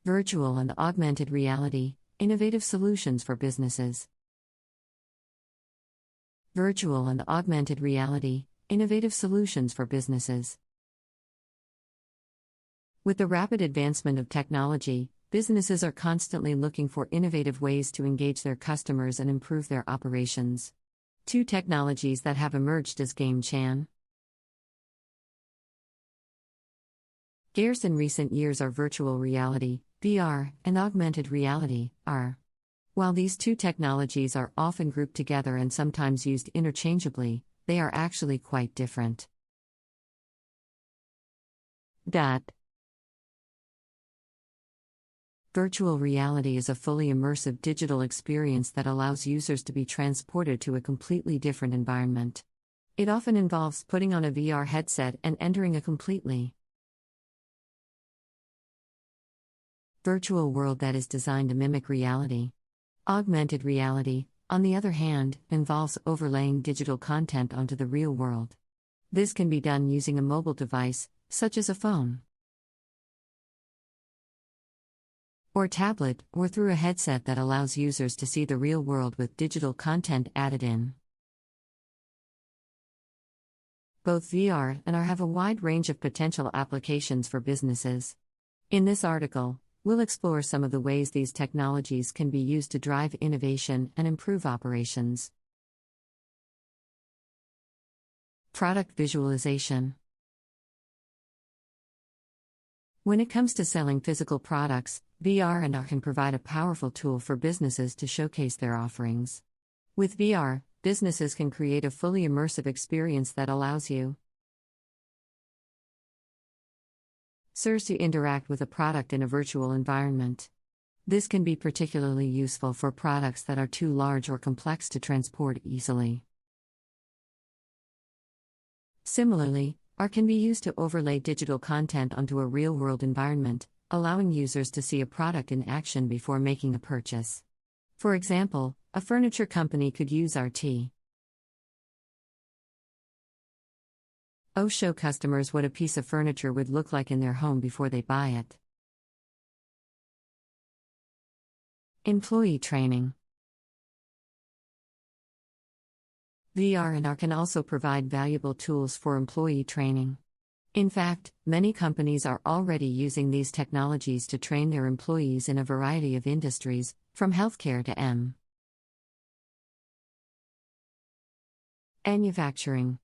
Virtual and augmented reality, innovative solutions for businesses. Virtual and augmented reality, innovative solutions for businesses. With the rapid advancement of technology, businesses are constantly looking for innovative ways to engage their customers and improve their operations. Two technologies that have emerged as game-changers in recent years are virtual reality, VR, and augmented reality, AR. While these two technologies are often grouped together and sometimes used interchangeably, they are actually quite different. Virtual reality is a fully immersive digital experience that allows users to be transported to a completely different environment. It often involves putting on a VR headset and entering a completely virtual world that is designed to mimic reality. Augmented reality, on the other hand, involves overlaying digital content onto the real world. This can be done using a mobile device, such as a phone or tablet, or through a headset that allows users to see the real world with digital content added in. Both VR and AR have a wide range of potential applications for businesses. In this article, we'll explore some of the ways these technologies can be used to drive innovation and improve operations. Product visualization. When it comes to selling physical products, VR and AR can provide a powerful tool for businesses to showcase their offerings. With VR, businesses can create a fully immersive experience that allows users to interact with a product in a virtual environment. This can be particularly useful for products that are too large or complex to transport easily. Similarly, AR can be used to overlay digital content onto a real-world environment, allowing users to see a product in action before making a purchase. For example, a furniture company could use AR to show customers what a piece of furniture would look like in their home before they buy it. Employee training. VR and AR can also provide valuable tools for employee training. In fact, many companies are already using these technologies to train their employees in a variety of industries, from healthcare to manufacturing.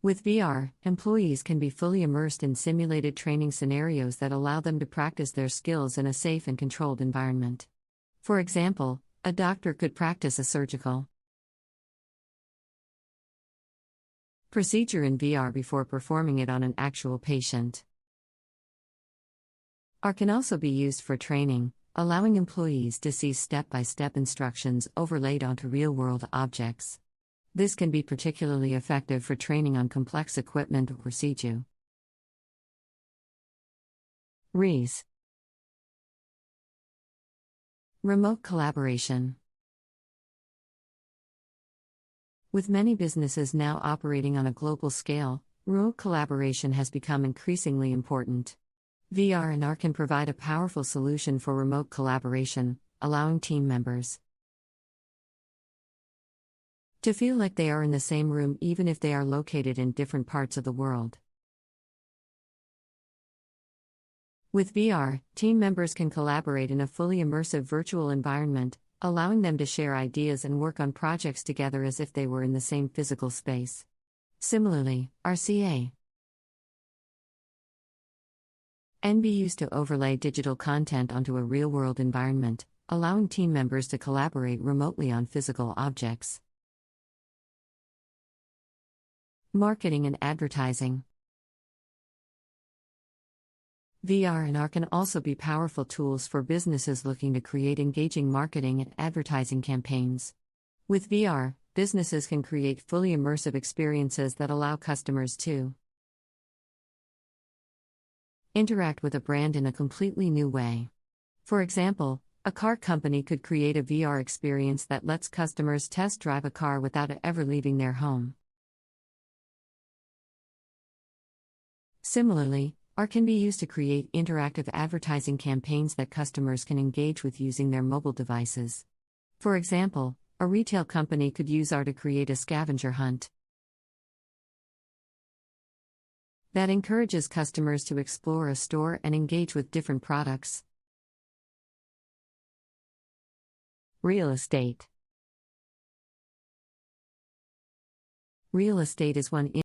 With VR, employees can be fully immersed in simulated training scenarios that allow them to practice their skills in a safe and controlled environment. For example, a doctor could practice a surgical procedure in VR before performing it on an actual patient. AR can also be used for training, allowing employees to see step-by-step instructions overlaid onto real-world objects. This can be particularly effective for training on complex equipment or procedure. Remote collaboration. With many businesses now operating on a global scale, remote collaboration has become increasingly important. VR and AR can provide a powerful solution for remote collaboration, allowing team members to feel like they are in the same room even if they are located in different parts of the world. With VR, team members can collaborate in a fully immersive virtual environment, allowing them to share ideas and work on projects together as if they were in the same physical space. Similarly, RCA can be used to overlay digital content onto a real-world environment, allowing team members to collaborate remotely on physical objects. Marketing and advertising. VR and AR can also be powerful tools for businesses looking to create engaging marketing and advertising campaigns. With VR, businesses can create fully immersive experiences that allow customers to interact with a brand in a completely new way. For example, a car company could create a VR experience that lets customers test drive a car without ever leaving their home. Similarly, AR can be used to create interactive advertising campaigns that customers can engage with using their mobile devices. For example, a retail company could use AR to create a scavenger hunt that encourages customers to explore a store and engage with different products. Real estate. Real estate is one